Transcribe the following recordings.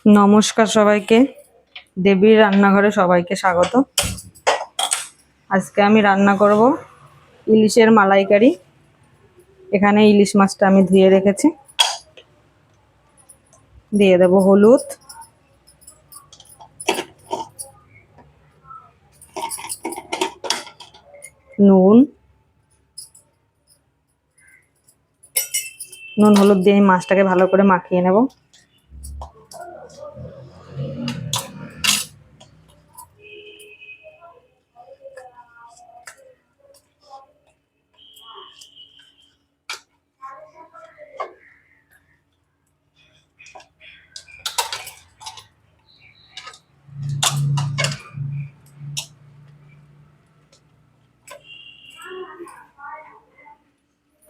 নমস্কার সবাইকে। দেবীর রান্নাঘরে সবাইকে স্বাগত। আজকে আমি রান্না করব ইলিশের মালাইকারি। এখানে ইলিশ মাছটা আমি ধুয়ে রেখেছি। দিয়ে দেব হলুদ, নুন, হলুদ দিয়ে আমি মাছটাকে ভালো করে মাখিয়ে নেব।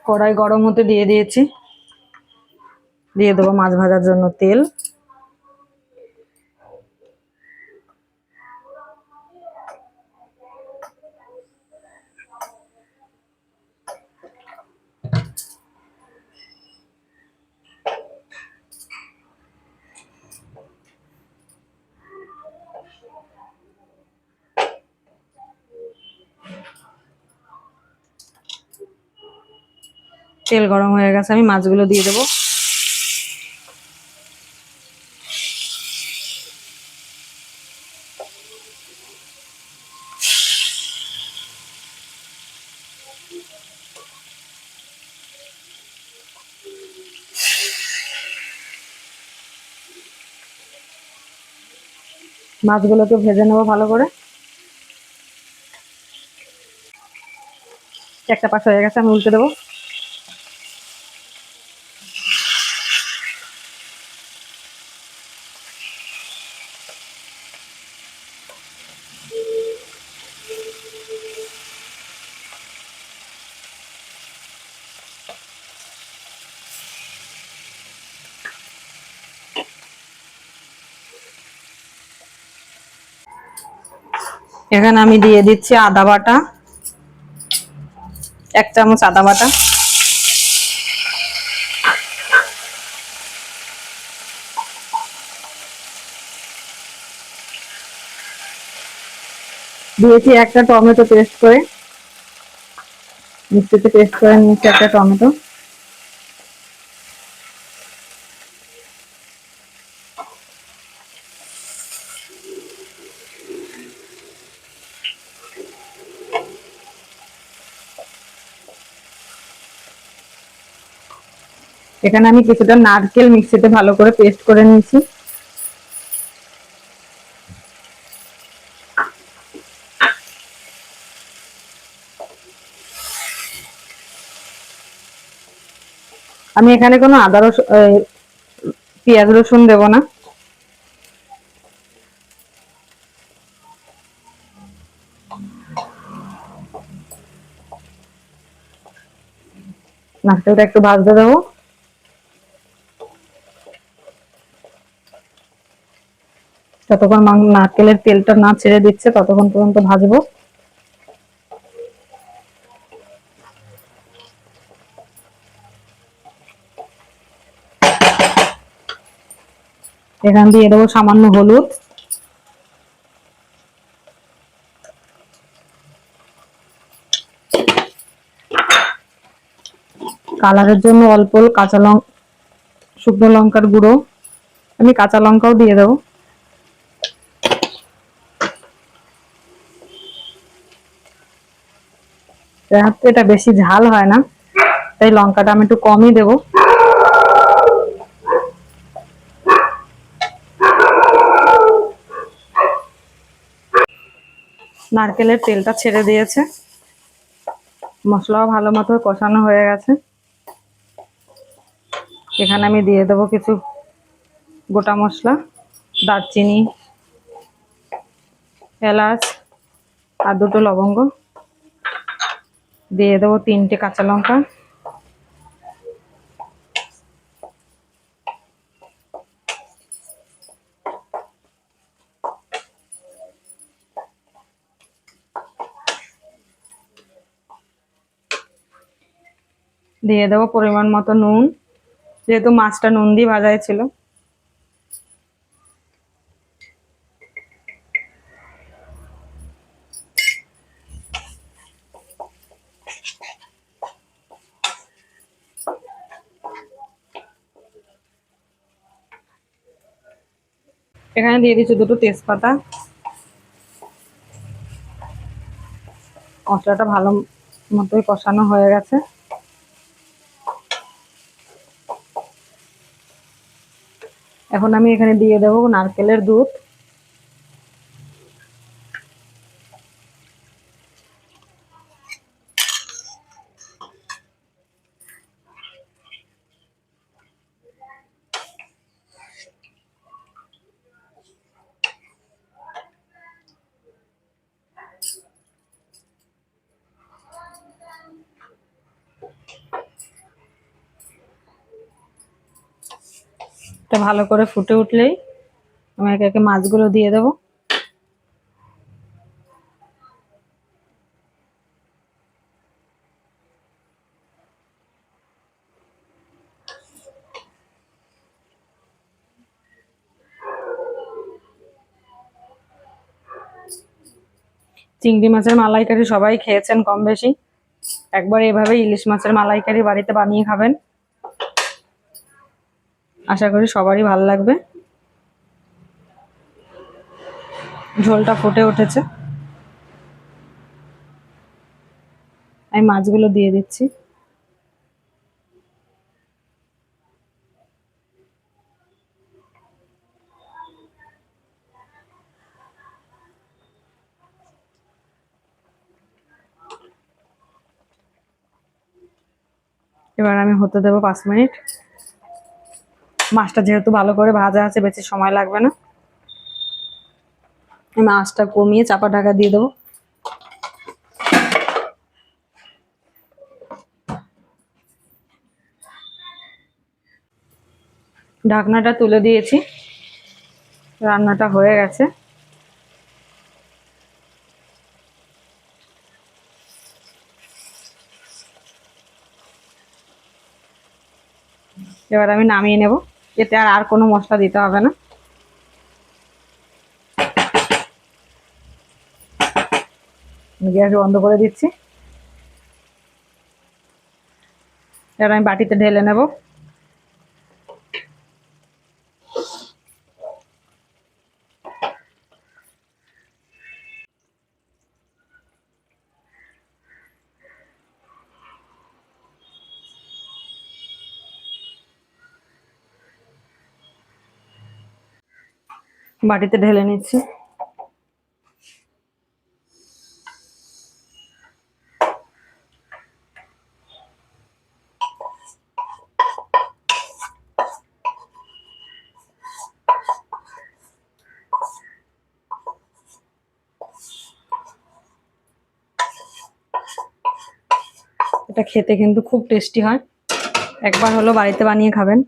কড়াই গরম হতে দিয়ে দিয়েছি। দিয়ে দেবো মাছ ভাজার জন্য তেল। তেল গরম হয়ে গেছে, আমি মাছগুলো দিয়ে দেবো। মাছগুলোকে ভেজে নেবো ভালো করে। একটা পাশ হয়ে গেছে, আমি উল্টে দেবো। এখানে আমি দিয়ে দিচ্ছি আদা বাটা, 1 চামচ আদা বাটা। দিয়েছি একটা টমেটো পেস্ট করে, মিক্সিতে পেস্ট করে নিয়েছি একটা টমেটো। এখানে আমি কিছুটা নারকেল মিক্সিতে ভালো করে পেস্ট করে নিয়েছি। আমি এখানে কোনো আদা রসুন পেঁয়াজ রসুন দেব না। নারকেলটা একটু ভাজতে দেবো। যতক্ষণ নারকেলের তেলটা না ছেড়ে দিচ্ছে ততক্ষণ পর্যন্ত ভাজবো। এখান দিয়ে দেবো সামান্য হলুদ, কালারের জন্য অল্প শুকনো লঙ্কার গুঁড়ো। আমি কাঁচা লঙ্কাও দিয়ে দেবো। এটা বেশি ঝাল হয় না, তাই লঙ্কাটা আমি একটু কমই দেবো। নারকেলের তেলটা ছেড়ে দিয়েছে, মশলাও ভালো মতো কষানো হয়ে গেছে। এখানে আমি দিয়ে দেবো কিছু গোটা মশলা, দারচিনি, এলাচ আর 2টো লবঙ্গ। দিয়ে দেবো 3টে কাঁচা লঙ্কা। দিয়ে দেবো পরিমাণ মতো নুন, যেহেতু মাছটা নুন দিয়ে ভাজাই ছিল। এখানে দিয়ে দিচ্ছি দুটো তেজপাতা। মশলাটা ভালো মতোই কষানো হয়ে গেছে। এখন আমি এখানে দিয়ে দেবো নারকেলের দুধ। এটা ভালো করে ফুটে উঠলেই আমি একে একে মাছগুলো দিয়ে দেবো। চিংড়ি মাছের মালাইকারি সবাই খেয়েছেন কম বেশি। একবার এভাবে ইলিশ মাছের মালাইকারি বাড়িতে বানিয়ে খাবেন, আশা করি সবারই ভালো লাগবে। ঝোলটা ফুটে উঠেছে, আমি মাছগুলো দিয়ে দিচ্ছি। এবার আমি হতে দেবো 5 মিনিট। মাছটা যেহেতু ভালো করে ভাজা আছে, বেশি সময় লাগবে না। আমি আঁচটা কমিয়ে চাপা ঢাকা দিয়ে দেবো। ঢাকনাটা তুলে দিয়েছি, রান্নাটা হয়ে গেছে। এবার আমি নামিয়ে নেব, এতে আর কোনো মশলা দিতে হবে না। গ্যাস বন্ধ করে দিচ্ছি। এবার আমি বাটিতে ঢেলে নেব। বাটিতে ঢেলে নিচ্ছি। এটা খেতে কিন্তু খুব টেস্টি হয়, একবার হলো বাড়িতে বানিয়ে খাবেন।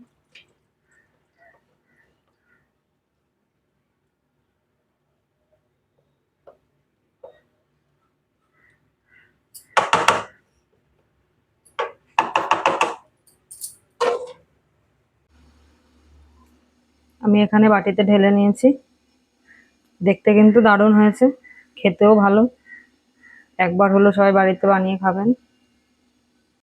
আমি এখানে বাটিতে ঢেলে নিয়েছি। দেখতে কিন্তু দারুণ হয়েছে, খেতেও ভালো। একবার হলো সবাই বাড়িতে বানিয়ে খাবেন।